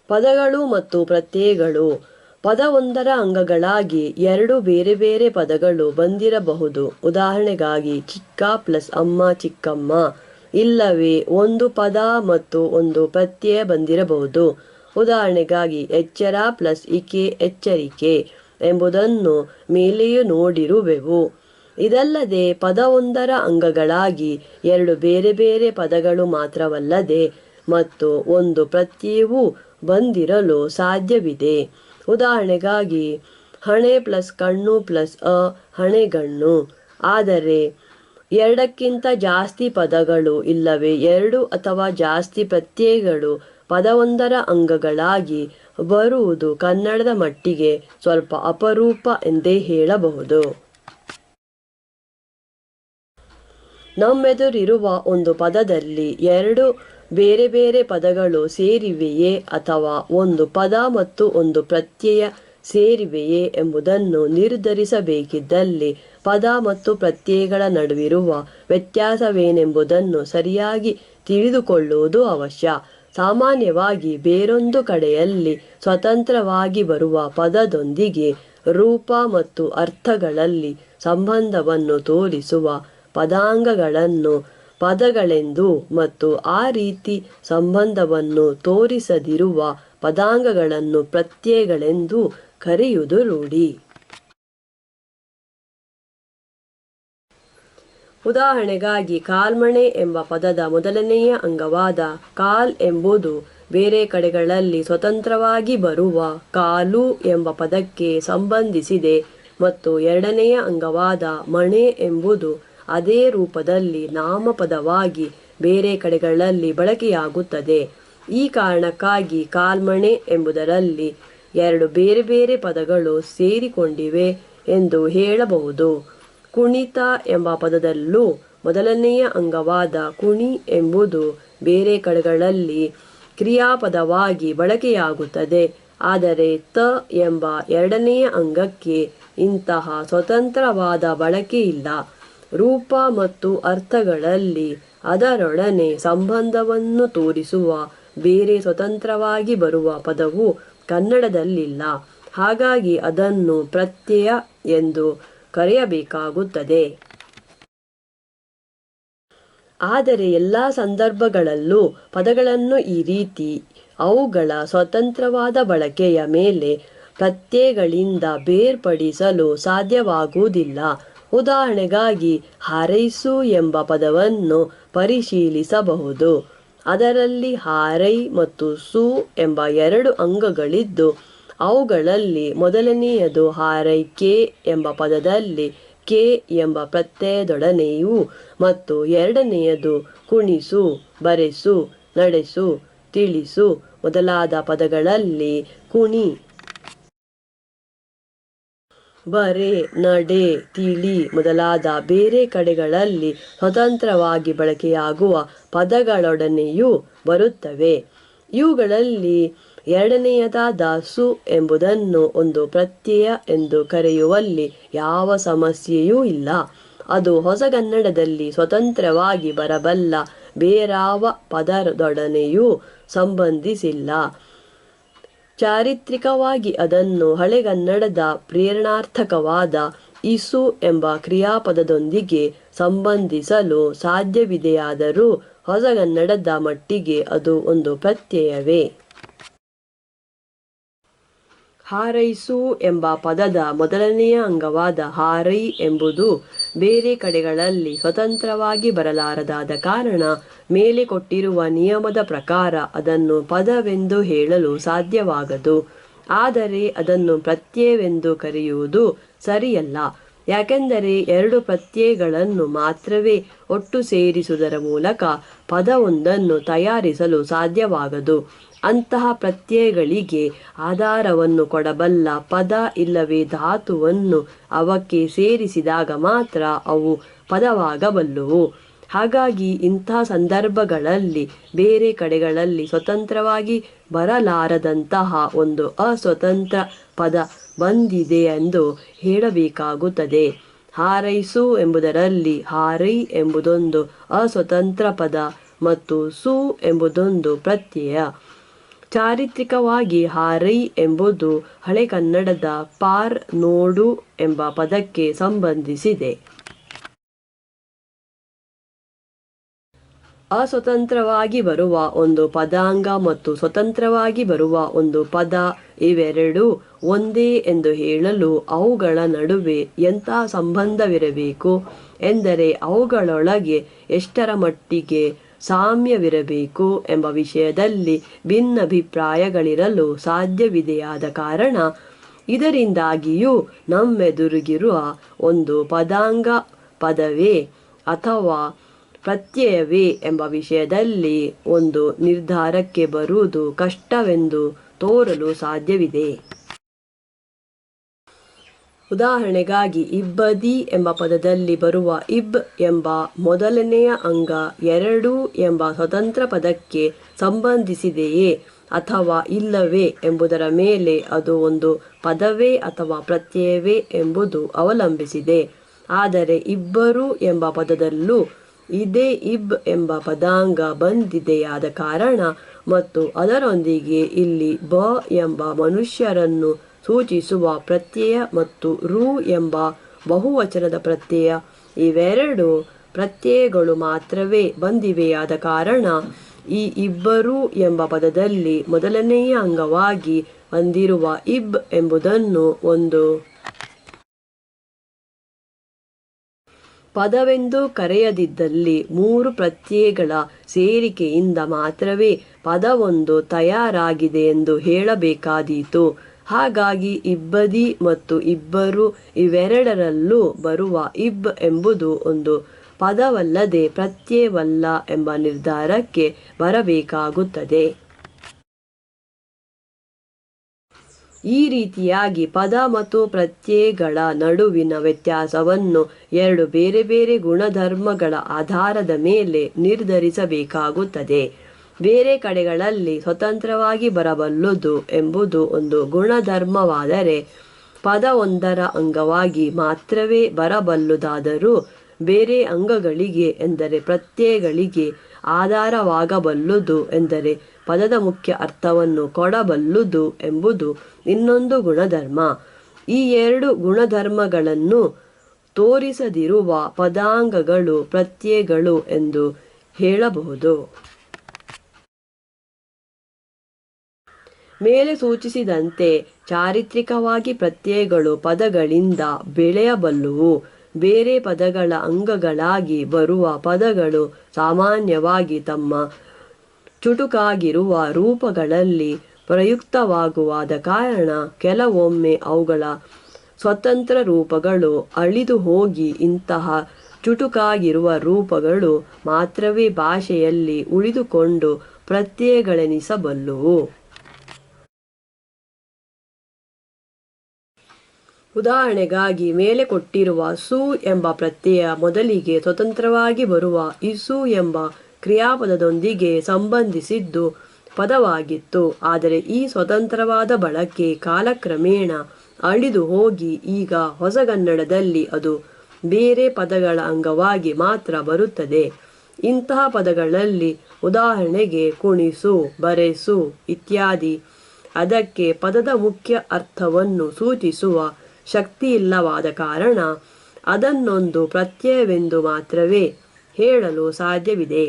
ಪದಗಳು ಮತ್ತು ಪ್ರತ್ಯಯಗಳು ಪದವೊಂದರ ಅಂಗಗಳಾಗಿ ಎರಡು ಬೇರೆ ಬೇರೆ ಪದಗಳು ಬಂದಿರಬಹುದು. ಉದಾಹರಣೆಗಾಗಿ ಚಿಕ್ಕ ಪ್ಲಸ್ ಅಮ್ಮ ಚಿಕ್ಕಮ್ಮ, ಇಲ್ಲವೇ ಒಂದು ಪದ ಮತ್ತು ಒಂದು ಪ್ರತ್ಯಯ ಬಂದಿರಬಹುದು. ಉದಾಹರಣೆಗಾಗಿ ಎಚ್ಚರ ಪ್ಲಸ್ ಇಕೆ ಎಚ್ಚರಿಕೆ ಎಂಬುದನ್ನು ಮೇಲೆಯೂ ನೋಡಿರುವೆವು. ಇದಲ್ಲದೆ ಪದವೊಂದರ ಅಂಗಗಳಾಗಿ ಎರಡು ಬೇರೆ ಬೇರೆ ಪದಗಳು ಮಾತ್ರವಲ್ಲದೆ ಮತ್ತು ಒಂದು ಪ್ರತ್ಯಯವೂ ಬಂದಿರಲು ಸಾಧ್ಯವಿದೆ. ಉದಾಹರಣೆಗಾಗಿ ಹಣೆ ಪ್ಲಸ್ ಕಣ್ಣು ಪ್ಲಸ್ ಹಣೆಗಣ್ಣು. ಆದರೆ ಎರಡಕ್ಕಿಂತ ಜಾಸ್ತಿ ಪದಗಳು ಇಲ್ಲವೇ ಎರಡು ಅಥವಾ ಜಾಸ್ತಿ ಪ್ರತ್ಯಯಗಳು ಪದವೊಂದರ ಅಂಗಗಳಾಗಿ ಬರುವುದು ಕನ್ನಡದ ಮಟ್ಟಿಗೆ ಸ್ವಲ್ಪ ಅಪರೂಪ ಎಂದೇ ಹೇಳಬಹುದು. ನಮ್ಮೆದುರಿರುವ ಒಂದು ಪದದಲ್ಲಿ ಎರಡು ಬೇರೆ ಬೇರೆ ಪದಗಳು ಸೇರಿವೆಯೇ ಅಥವಾ ಒಂದು ಪದ ಮತ್ತು ಒಂದು ಪ್ರತ್ಯಯ ಸೇರಿವೆಯೇ ಎಂಬುದನ್ನು ನಿರ್ಧರಿಸಬೇಕಿದ್ದಲ್ಲಿ ಪದ ಮತ್ತು ಪ್ರತ್ಯಯಗಳ ನಡುವಿರುವ ವ್ಯತ್ಯಾಸವೇನೆಂಬುದನ್ನು ಸರಿಯಾಗಿ ತಿಳಿದುಕೊಳ್ಳುವುದು ಅವಶ್ಯ. ಸಾಮಾನ್ಯವಾಗಿ ಬೇರೊಂದು ಕಡೆಯಲ್ಲಿ ಸ್ವತಂತ್ರವಾಗಿ ಬರುವ ಪದದೊಂದಿಗೆ ರೂಪ ಮತ್ತು ಅರ್ಥಗಳಲ್ಲಿ ಸಂಬಂಧವನ್ನು ತೋರಿಸುವ ಪದಾಂಗಗಳನ್ನು ಪದಗಳೆಂದು ಮತ್ತು ಆ ರೀತಿ ಸಂಬಂಧವನ್ನು ತೋರಿಸದಿರುವ ಪದಾಂಗಗಳನ್ನು ಪ್ರತ್ಯಯಗಳೆಂದು ಕರೆಯುವುದು ರೂಢಿ. ಉದಾಹರಣೆಗಾಗಿ ಕಾಲ್ಮಣೆ ಎಂಬ ಪದದ ಮೊದಲನೆಯ ಅಂಗವಾದ ಕಾಲ್ ಎಂಬುದು ಬೇರೆ ಕಡೆಗಳಲ್ಲಿ ಸ್ವತಂತ್ರವಾಗಿ ಬರುವ ಕಾಲು ಎಂಬ ಪದಕ್ಕೆ ಸಂಬಂಧಿಸಿದೆ ಮತ್ತು ಎರಡನೆಯ ಅಂಗವಾದ ಮಣೆ ಎಂಬುದು ಅದೇ ರೂಪದಲ್ಲಿ ನಾಮಪದವಾಗಿ ಬೇರೆ ಕಡೆಗಳಲ್ಲಿ ಬಳಕೆಯಾಗುತ್ತದೆ. ಈ ಕಾರಣಕ್ಕಾಗಿ ಕಾಲ್ಮಣೆ ಎಂಬುದರಲ್ಲಿ ಎರಡು ಬೇರೆ ಬೇರೆ ಪದಗಳು ಸೇರಿಕೊಂಡಿವೆ ಎಂದು ಹೇಳಬಹುದು. ಕುಣಿತ ಎಂಬ ಪದದಲ್ಲೂ ಮೊದಲನೆಯ ಅಂಗವಾದ ಕುಣಿ ಎಂಬುದು ಬೇರೆ ಕಡೆಗಳಲ್ಲಿ ಕ್ರಿಯಾಪದವಾಗಿ ಬಳಕೆಯಾಗುತ್ತದೆ. ಆದರೆ ತ ಎಂಬ ಎರಡನೆಯ ಅಂಗಕ್ಕೆ ಇಂತಹ ಸ್ವತಂತ್ರವಾದ ಬಳಕೆ ಇಲ್ಲ. ರೂಪ ಮತ್ತು ಅರ್ಥಗಳಲ್ಲಿ ಅದರೊಡನೆ ಸಂಬಂಧವನ್ನು ತೋರಿಸುವ ಬೇರೆ ಸ್ವತಂತ್ರವಾಗಿ ಬರುವ ಪದವು ಕನ್ನಡದಲ್ಲಿಲ್ಲ. ಹಾಗಾಗಿ ಅದನ್ನು ಪ್ರತ್ಯಯ ಎಂದು ಕರೆಯಬೇಕಾಗುತ್ತದೆ. ಆದರೆ ಎಲ್ಲ ಸಂದರ್ಭಗಳಲ್ಲೂ ಪದಗಳನ್ನು ಈ ರೀತಿ ಅವುಗಳ ಸ್ವತಂತ್ರವಾದ ಬಳಕೆಯ ಮೇಲೆ ಪ್ರತ್ಯಯಗಳಿಂದ ಬೇರ್ಪಡಿಸಲು ಸಾಧ್ಯವಾಗುವುದಿಲ್ಲ. ಉದಾಹರಣೆಗಾಗಿ ಹಾರೈಸು ಎಂಬ ಪದವನ್ನು ಪರಿಶೀಲಿಸಬಹುದು. ಅದರಲ್ಲಿ ಹಾರೈ ಮತ್ತು ಸು ಎಂಬ ಎರಡು ಅಂಗಗಳಿದ್ದು ಅವುಗಳಲ್ಲಿ ಮೊದಲನೆಯದು ಹಾರೈಕೆ ಎಂಬ ಪದದಲ್ಲಿ ಕೆ ಎಂಬ ಪ್ರತ್ಯಯದೊಡನೆಯೂ ಮತ್ತು ಎರಡನೆಯದು ಕುಣಿಸು, ಬರೆಸು, ನಡೆಸು, ತಿಳಿಸು ಮೊದಲಾದ ಪದಗಳಲ್ಲಿ ಕುಣಿ, ಬರೆ, ನಡೆ, ತಿಳಿ ಮೊದಲಾದ ಬೇರೆ ಕಡೆಗಳಲ್ಲಿ ಸ್ವತಂತ್ರವಾಗಿ ಬಳಕೆಯಾಗುವ ಪದಗಳೊಡನೆಯೂ ಬರುತ್ತವೆ. ಇವುಗಳಲ್ಲಿ ಎರಡನೆಯದಾದ ಸು ಎಂಬುದನ್ನು ಒಂದು ಪ್ರತ್ಯಯ ಎಂದು ಕರೆಯುವಲ್ಲಿ ಯಾವ ಸಮಸ್ಯೆಯೂ ಇಲ್ಲ. ಅದು ಹೊಸಗನ್ನಡದಲ್ಲಿ ಸ್ವತಂತ್ರವಾಗಿ ಬರಬಲ್ಲ ಬೇರಾವ ಪದದೊಡನೆಯೂ ಸಂಬಂಧಿಸಿಲ್ಲ. ಚಾರಿತ್ರಿಕವಾಗಿ ಅದನ್ನು ಹಳೆಗನ್ನಡದ ಪ್ರೇರಣಾರ್ಥಕವಾದ ಇಸು ಎಂಬ ಕ್ರಿಯಾಪದದೊಂದಿಗೆ ಸಂಬಂಧಿಸಲು ಸಾಧ್ಯವಿದೆಯಾದರೂ ಹೊಸಗನ್ನಡದ ಮಟ್ಟಿಗೆ ಅದು ಒಂದು ಪ್ರತ್ಯಯವೇ. ಹಾರೈಸು ಎಂಬ ಪದದ ಮೊದಲನೆಯ ಅಂಗವಾದ ಹಾರೈ ಎಂಬುದು ಬೇರೆ ಕಡೆಗಳಲ್ಲಿ ಸ್ವತಂತ್ರವಾಗಿ ಬರಲಾರದಾದ ಕಾರಣ ಮೇಲೆ ಕೊಟ್ಟಿರುವ ನಿಯಮದ ಪ್ರಕಾರ ಅದನ್ನು ಪದವೆಂದು ಹೇಳಲು ಸಾಧ್ಯವಾಗದು. ಆದರೆ ಅದನ್ನು ಪ್ರತ್ಯಯವೆಂದು ಕರೆಯುವುದು ಸರಿಯಲ್ಲ. ಯಾಕೆಂದರೆ ಎರಡು ಪ್ರತ್ಯಯಗಳನ್ನು ಮಾತ್ರವೇ ಒಟ್ಟು ಸೇರಿಸುವುದರ ಮೂಲಕ ಪದವೊಂದನ್ನು ತಯಾರಿಸಲು ಸಾಧ್ಯವಾಗದು. ಅಂತಹ ಪ್ರತ್ಯಯಗಳಿಗೆ ಆಧಾರವನ್ನು ಕೊಡಬಲ್ಲ ಪದ ಇಲ್ಲವೇ ಧಾತುವನ್ನು ಅವಕ್ಕೆ ಸೇರಿಸಿದಾಗ ಮಾತ್ರ ಅವು ಪದವಾಗಬಲ್ಲುವು. ಹಾಗಾಗಿ ಇಂಥ ಸಂದರ್ಭಗಳಲ್ಲಿ ಬೇರೆ ಕಡೆಗಳಲ್ಲಿ ಸ್ವತಂತ್ರವಾಗಿ ಬರಲಾರದಂತಹ ಒಂದು ಅಸ್ವತಂತ್ರ ಪದ ಬಂದಿದೆ ಎಂದು ಹೇಳಬೇಕಾಗುತ್ತದೆ. ಹಾರೈಸು ಎಂಬುದರಲ್ಲಿ ಹಾರೈ ಎಂಬುದೊಂದು ಅಸ್ವತಂತ್ರ ಪದ ಮತ್ತು ಸು ಎಂಬುದೊಂದು ಪ್ರತ್ಯಯ. ಚಾರಿತ್ರಿಕವಾಗಿ ಹಾರೈ ಎಂಬುದು ಹಳೆಗನ್ನಡದ ಪಾರ್ ನೋಡು ಎಂಬ ಪದಕ್ಕೆ ಸಂಬಂಧಿಸಿದೆ. ಅಸ್ವತಂತ್ರವಾಗಿ ಬರುವ ಒಂದು ಪದಾಂಗ ಮತ್ತು ಸ್ವತಂತ್ರವಾಗಿ ಬರುವ ಒಂದು ಪದ ಇವೆರಡೂ ಒಂದೇ ಎಂದು ಹೇಳಲು ಅವುಗಳ ನಡುವೆ ಎಂಥ ಸಂಬಂಧವಿರಬೇಕು ಎಂದರೆ ಅವುಗಳೊಳಗೆ ಎಷ್ಟರ ಮಟ್ಟಿಗೆ ಸಾಮ್ಯವಿರಬೇಕು ಎಂಬ ವಿಷಯದಲ್ಲಿ ಭಿನ್ನಾಭಿಪ್ರಾಯಗಳಿರಲು ಸಾಧ್ಯವಿದೆಯಾದ ಕಾರಣ ಇದರಿಂದಾಗಿಯೂ ನಮ್ಮೆದುರಿಗಿರುವ ಒಂದು ಪದಾಂಗ ಪದವೇ ಅಥವಾ ಪ್ರತ್ಯಯವೇ ಎಂಬ ವಿಷಯದಲ್ಲಿ ಒಂದು ನಿರ್ಧಾರಕ್ಕೆ ಬರುವುದು ಕಷ್ಟವೆಂದು ತೋರಲು ಸಾಧ್ಯವಿದೆ. ಉದಾಹರಣೆಗಾಗಿ ಇಬ್ಬದಿ ಎಂಬ ಪದದಲ್ಲಿ ಬರುವ ಇಬ್ ಎಂಬ ಮೊದಲನೆಯ ಅಂಗ ಎರಡು ಎಂಬ ಸ್ವತಂತ್ರ ಪದಕ್ಕೆ ಸಂಬಂಧಿಸಿದೆಯೇ ಅಥವಾ ಇಲ್ಲವೇ ಎಂಬುದರ ಮೇಲೆ ಅದು ಒಂದು ಪದವೇ ಅಥವಾ ಪ್ರತ್ಯಯವೇ ಎಂಬುದು ಅವಲಂಬಿಸಿದೆ. ಆದರೆ ಇಬ್ಬರು ಎಂಬ ಪದದಲ್ಲೂ ಇದೇ ಇಬ್ ಎಂಬ ಪದಾಂಗ ಬಂದಿದೆಯಾದ ಕಾರಣ ಮತ್ತು ಅದರೊಂದಿಗೆ ಇಲ್ಲಿ ಬ ಎಂಬ ಮನುಷ್ಯರನ್ನು ಸೂಚಿಸುವ ಪ್ರತ್ಯಯ ಮತ್ತು ರು ಎಂಬ ಬಹುವಚನದ ಪ್ರತ್ಯಯ ಇವೆರಡು ಪ್ರತ್ಯಯಗಳು ಮಾತ್ರವೇ ಬಂದಿವೆಯಾದ ಕಾರಣ ಈ ಇಬ್ಬರು ಎಂಬ ಪದದಲ್ಲಿ ಮೊದಲನೆಯ ಅಂಗವಾಗಿ ಬಂದಿರುವ ಇಬ್ ಎಂಬುದನ್ನು ಒಂದು ಪದವೆಂದು ಕರೆಯದಿದ್ದಲ್ಲಿ ಮೂರು ಪ್ರತ್ಯಯಗಳ ಸೇರಿಕೆಯಿಂದ ಮಾತ್ರವೇ ಪದವೊಂದು ತಯಾರಾಗಿದೆ ಎಂದು ಹೇಳಬೇಕಾದೀತು. ಹಾಗಾಗಿ ಇಬ್ಬದಿ ಮತ್ತು ಇಬ್ಬರು ಇವೆರಡರಲ್ಲೂ ಬರುವ ಇಬ್ ಎಂಬುದು ಒಂದು ಪದವಲ್ಲದೆ ಪ್ರತ್ಯಯವಲ್ಲ ಎಂಬ ನಿರ್ಧಾರಕ್ಕೆ ಬರಬೇಕಾಗುತ್ತದೆ. ಈ ರೀತಿಯಾಗಿ ಪದ ಮತ್ತು ಪ್ರತ್ಯಯಗಳ ನಡುವಿನ ವ್ಯತ್ಯಾಸವನ್ನು ಎರಡು ಬೇರೆ ಬೇರೆ ಗುಣಧರ್ಮಗಳ ಆಧಾರದ ಮೇಲೆ ನಿರ್ಧರಿಸಬೇಕಾಗುತ್ತದೆ. ಬೇರೆ ಕಡೆಗಳಲ್ಲಿ ಸ್ವತಂತ್ರವಾಗಿ ಬರಬಲ್ಲುದು ಎಂಬುದು ಒಂದು ಗುಣಧರ್ಮವಾದರೆ ಪದವೊಂದರ ಅಂಗವಾಗಿ ಮಾತ್ರವೇ ಬರಬಲ್ಲುದಾದರೂ ಬೇರೆ ಅಂಗಗಳಿಗೆ ಎಂದರೆ ಪ್ರತ್ಯಯಗಳಿಗೆ ಆಧಾರವಾಗಬಲ್ಲುದು ಎಂದರೆ ಪದದ ಮುಖ್ಯ ಅರ್ಥವನ್ನು ಕೊಡಬಲ್ಲುದು ಎಂಬುದು ಇನ್ನೊಂದು ಗುಣಧರ್ಮ. ಈ ಎರಡು ಗುಣಧರ್ಮಗಳನ್ನು ತೋರಿಸದಿರುವ ಪದಾಂಗಗಳು ಪ್ರತ್ಯಯಗಳು ಎಂದು ಹೇಳಬಹುದು. ಮೇಲೆ ಸೂಚಿಸಿದಂತೆ ಚಾರಿತ್ರಿಕವಾಗಿ ಪ್ರತ್ಯಯಗಳು ಪದಗಳಿಂದ ಬೆಳೆಯಬಲ್ಲುವು. ಬೇರೆ ಪದಗಳ ಅಂಗಗಳಾಗಿ ಬರುವ ಪದಗಳು ಸಾಮಾನ್ಯವಾಗಿ ತಮ್ಮ ಚುಟುಕಾಗಿರುವ ರೂಪಗಳಲ್ಲಿ ಪ್ರಯುಕ್ತವಾಗುವಾದ ಕಾರಣ ಕೆಲವೊಮ್ಮೆ ಅವುಗಳ ಸ್ವತಂತ್ರ ರೂಪಗಳು ಅಳಿದು ಹೋಗಿ ಇಂತಹ ಚುಟುಕಾಗಿರುವ ರೂಪಗಳು ಮಾತ್ರವೇ ಭಾಷೆಯಲ್ಲಿ ಉಳಿದುಕೊಂಡು ಪ್ರತ್ಯಯಗಳೆನಿಸಬಲ್ಲುವು. ಉದಾಹರಣೆಗಾಗಿ ಮೇಲೆ ಕೊಟ್ಟಿರುವ ಸು ಎಂಬ ಪ್ರತ್ಯಯ ಮೊದಲಿಗೆ ಸ್ವತಂತ್ರವಾಗಿ ಬರುವ ಇಸು ಎಂಬ ಕ್ರಿಯಾಪದದೊಂದಿಗೆ ಸಂಬಂಧಿಸಿದ್ದು ಪದವಾಗಿತ್ತು. ಆದರೆ ಈ ಸ್ವತಂತ್ರವಾದ ಬಳಕೆ ಕಾಲಕ್ರಮೇಣ ಅಳಿದು ಹೋಗಿ ಈಗ ಹೊಸಗನ್ನಡದಲ್ಲಿ ಅದು ಬೇರೆ ಪದಗಳ ಅಂಗವಾಗಿ ಮಾತ್ರ ಬರುತ್ತದೆ. ಇಂತಹ ಪದಗಳಲ್ಲಿ ಉದಾಹರಣೆಗೆ ಕುಣಿಸು, ಬರೆಸು ಇತ್ಯಾದಿ ಅದಕ್ಕೆ ಪದದ ಮುಖ್ಯ ಅರ್ಥವನ್ನು ಸೂಚಿಸುವ ಶಕ್ತಿಯಿಲ್ಲವಾದ ಕಾರಣ ಅದನ್ನೊಂದು ಪ್ರತ್ಯಯವೆಂದು ಮಾತ್ರವೇ ಹೇಳಲು ಸಾಧ್ಯವಿದೆ.